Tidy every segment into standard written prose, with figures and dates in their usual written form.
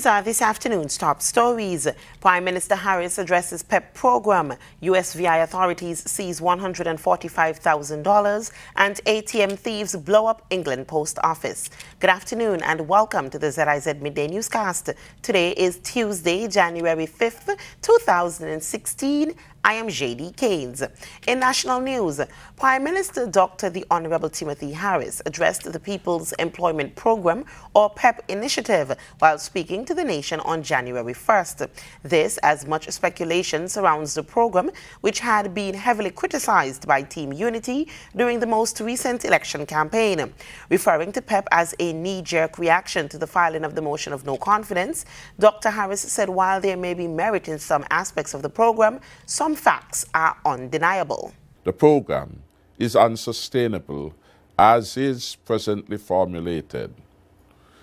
These are this afternoon's top stories. Prime Minister Harris addresses PEP program. USVI authorities seize $145,000 and ATM thieves blow up England post office. Good afternoon and welcome to the ZIZ Midday Newscast. Today is Tuesday, January 5th, 2016. I am J.D. Keynes. In national news, Prime Minister Dr. the Honorable Timothy Harris addressed the People's Employment Program, or PEP initiative, while speaking to the nation on January 1st. This as much speculation surrounds the program, which had been heavily criticized by Team Unity during the most recent election campaign. Referring to PEP as a knee-jerk reaction to the filing of the motion of no confidence, Dr. Harris said while there may be merit in some aspects of the program, some facts are undeniable. The program is unsustainable as is presently formulated.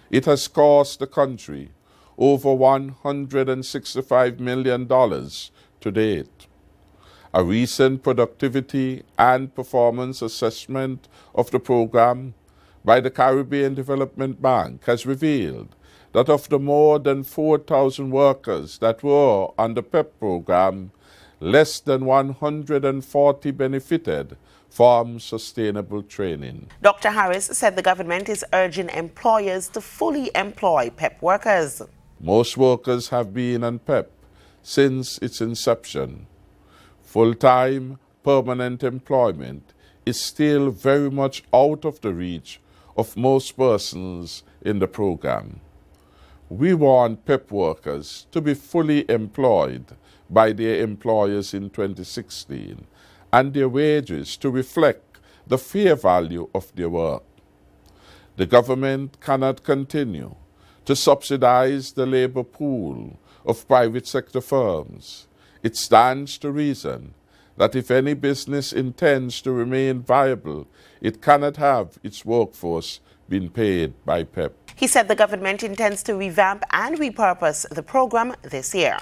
It has cost the country over $165 million to date. A recent productivity and performance assessment of the program by the Caribbean Development Bank has revealed that of the more than 4,000 workers that were on the PEP program, less than 140 benefited from sustainable training. Dr. Harris said the government is urging employers to fully employ PEP workers. Most workers have been on PEP since its inception. Full-time, permanent employment is still very much out of the reach of most persons in the program. We want PEP workers to be fully employed by their employers in 2016 and their wages to reflect the fair value of their work. The government cannot continue to subsidize the labor pool of private sector firms. It stands to reason that if any business intends to remain viable, it cannot have its workforce being paid by PEP. He said the government intends to revamp and repurpose the program this year.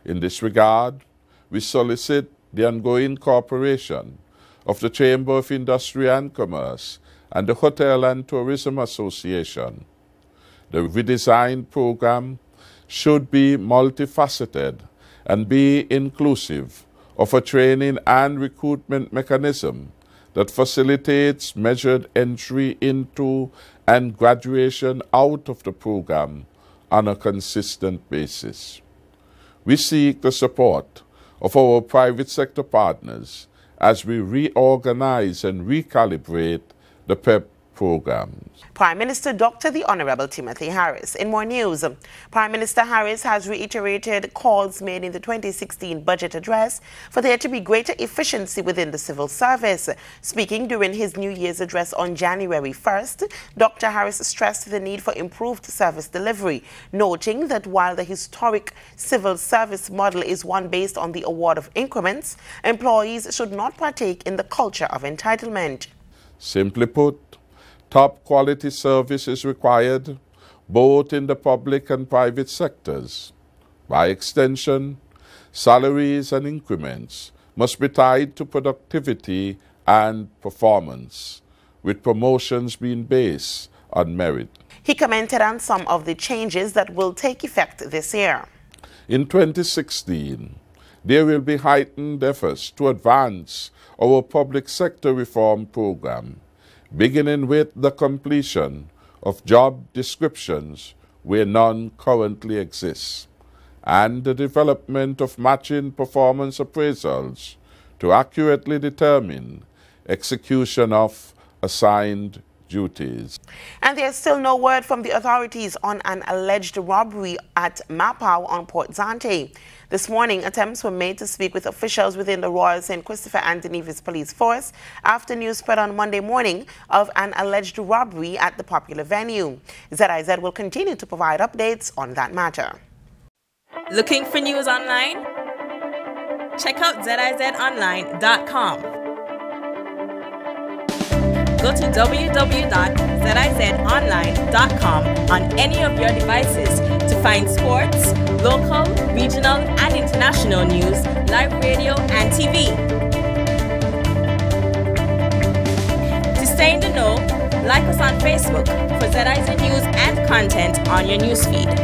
In this regard, we solicit the ongoing cooperation of the Chamber of Industry and Commerce and the Hotel and Tourism Association. The redesigned program should be multifaceted and be inclusive of a training and recruitment mechanism that facilitates measured entry into and graduation out of the program on a consistent basis. We seek the support of our private sector partners as we reorganize and recalibrate the PEP programs. Prime Minister Dr. the Honorable Timothy Harris. In more news, Prime Minister Harris has reiterated calls made in the 2016 budget address for there to be greater efficiency within the civil service. Speaking during his New Year's address on January 1st, Dr. Harris stressed the need for improved service delivery, noting that while the historic civil service model is one based on the award of increments, employees should not partake in the culture of entitlement. Simply put, top quality service is required both in the public and private sectors. By extension, salaries and increments must be tied to productivity and performance, with promotions being based on merit. He commented on some of the changes that will take effect this year. In 2016, there will be heightened efforts to advance our public sector reform program, beginning with the completion of job descriptions where none currently exists, and the development of matching performance appraisals to accurately determine execution of assigned duties. And there's still no word from the authorities on an alleged robbery at Mapao on Port Zante. This morning, attempts were made to speak with officials within the Royal St. Christopher and Nevis Police Force after news spread on Monday morning of an alleged robbery at the popular venue. ZIZ will continue to provide updates on that matter. Looking for news online? Check out ZIZonline.com. Go to www.zizonline.com on any of your devices to find sports, local, regional, and international news, live radio, and TV. To stay in the know, like us on Facebook for ZIZ news and content on your newsfeed.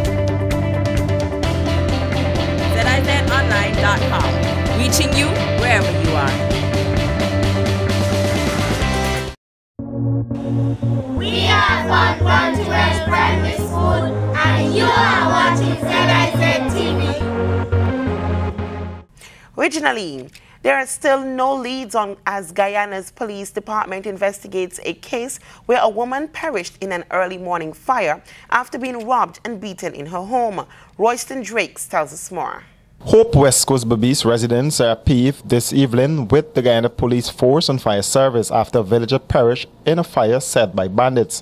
Regionally, there are still no leads on as Guyana's police department investigates a case where a woman perished in an early morning fire after being robbed and beaten in her home. Royston Drakes tells us more. Hope West Coast Babis residents are peeved this evening with the Guyana Police Force and Fire Service after a villager perished in a fire set by bandits.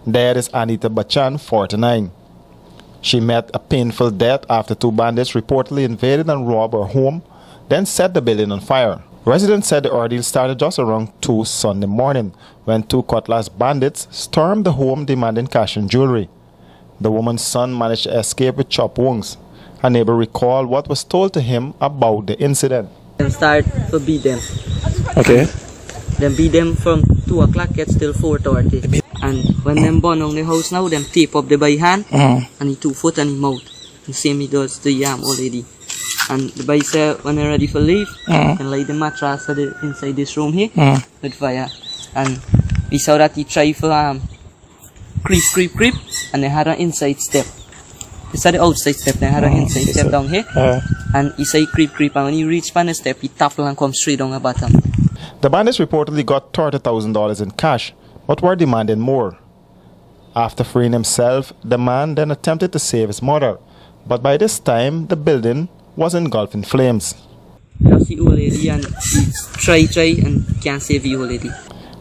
There is Anita Bachan, 49. She met a painful death after two bandits reportedly invaded and robbed her home, then set the building on fire. Residents said the ordeal started just around 2 Sunday morning when two cutlass bandits stormed the home demanding cash and jewelry. The woman's son managed to escape with chop wounds. A neighbor recalled what was told to him about the incident. They start to beat them. Okay. Then beat them from 2 o'clock till 4:30. And when them burn on the house now, them tape up the by hand and the 2 foot and the mouth. The same he does to the old lady. And the boy said when they're ready for leave, and lay the mattress inside this room here with fire. And we saw that he tried for creep, and they had an inside step. He said the outside step, they had an inside step down here. And he said creep, and when he reached on the step, he toppled and come straight down the bottom. The bandits reportedly got $30,000 in cash, but were demanding more. After freeing himself, the man then attempted to save his mother, but by this time, the building was engulfed in flames. That's the old lady, and he try and can't save the old lady.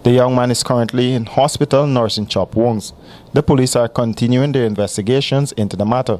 The young man is currently in hospital nursing chop wounds. The police are continuing their investigations into the matter.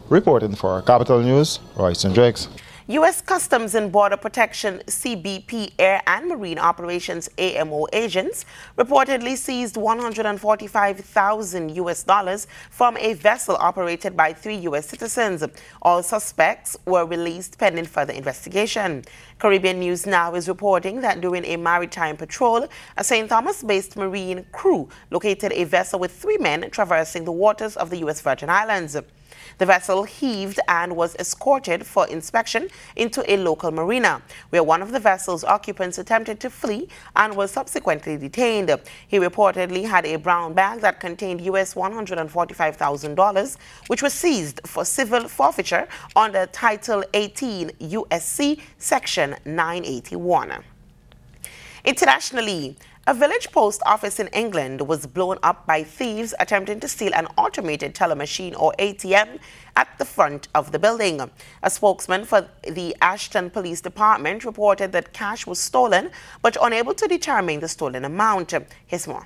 Reporting for Capital News, Royston Drakes. U.S. Customs and Border Protection CBP Air and Marine Operations AMO agents reportedly seized $145,000 from a vessel operated by 3 U.S. citizens. All suspects were released pending further investigation. Caribbean News Now is reporting that during a maritime patrol, a St. Thomas-based Marine crew located a vessel with 3 men traversing the waters of the U.S. Virgin Islands. The vessel heaved and was escorted for inspection into a local marina, where one of the vessel's occupants attempted to flee and was subsequently detained. He reportedly had a brown bag that contained US $145,000, which was seized for civil forfeiture under Title 18 USC Section 981. Internationally, a village post office in England was blown up by thieves attempting to steal an automated teller machine or ATM at the front of the building. A spokesman for the Ashton Police Department reported that cash was stolen, but unable to determine the stolen amount. Here's more.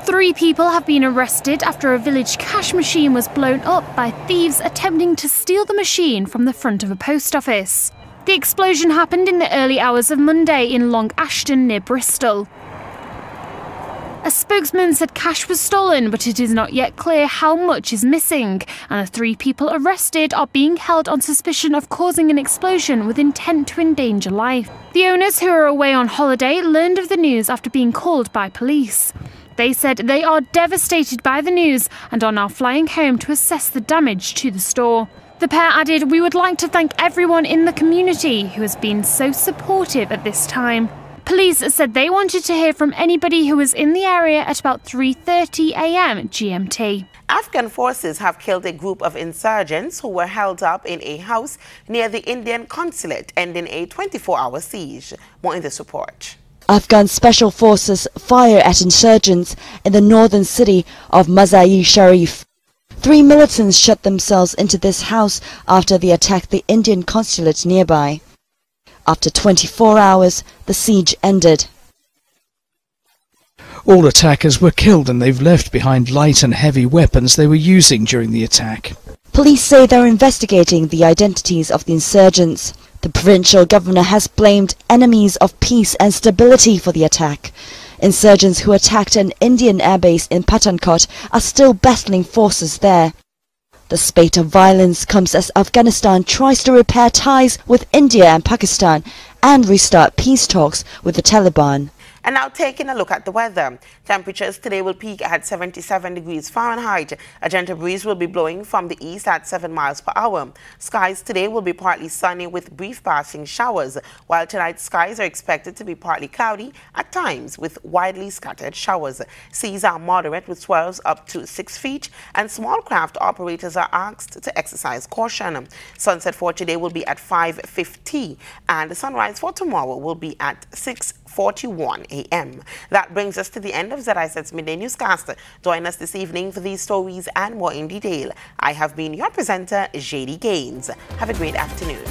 3 people have been arrested after a village cash machine was blown up by thieves attempting to steal the machine from the front of a post office. The explosion happened in the early hours of Monday in Long Ashton near Bristol. A spokesman said cash was stolen, but it is not yet clear how much is missing, and the 3 people arrested are being held on suspicion of causing an explosion with intent to endanger life. The owners, who are away on holiday, learned of the news after being called by police. They said they are devastated by the news and are now flying home to assess the damage to the store. The pair added, "We would like to thank everyone in the community who has been so supportive at this time." Police said they wanted to hear from anybody who was in the area at about 3:30 a.m. GMT. Afghan forces have killed a group of insurgents who were held up in a house near the Indian consulate, ending a 24-hour siege. More in this report. Afghan special forces fire at insurgents in the northern city of Mazar-e-Sharif. 3 militants shut themselves into this house after they attacked the Indian consulate nearby. After 24 hours, the siege ended. All attackers were killed and they've left behind light and heavy weapons they were using during the attack. Police say they're investigating the identities of the insurgents. The provincial governor has blamed enemies of peace and stability for the attack. Insurgents who attacked an Indian airbase in Pathankot are still battling forces there. The spate of violence comes as Afghanistan tries to repair ties with India and Pakistan and restart peace talks with the Taliban. And now taking a look at the weather. Temperatures today will peak at 77 degrees Fahrenheit. A gentle breeze will be blowing from the east at 7 miles per hour. Skies today will be partly sunny with brief passing showers, while tonight's skies are expected to be partly cloudy at times with widely scattered showers. Seas are moderate with swells up to 6 feet, and small craft operators are asked to exercise caution. Sunset for today will be at 5:50, and the sunrise for tomorrow will be at 6:41 a.m. That brings us to the end of ZIZ's Midday Newscast. Join us this evening for these stories and more in detail. I have been your presenter, JD Gaines. Have a great afternoon.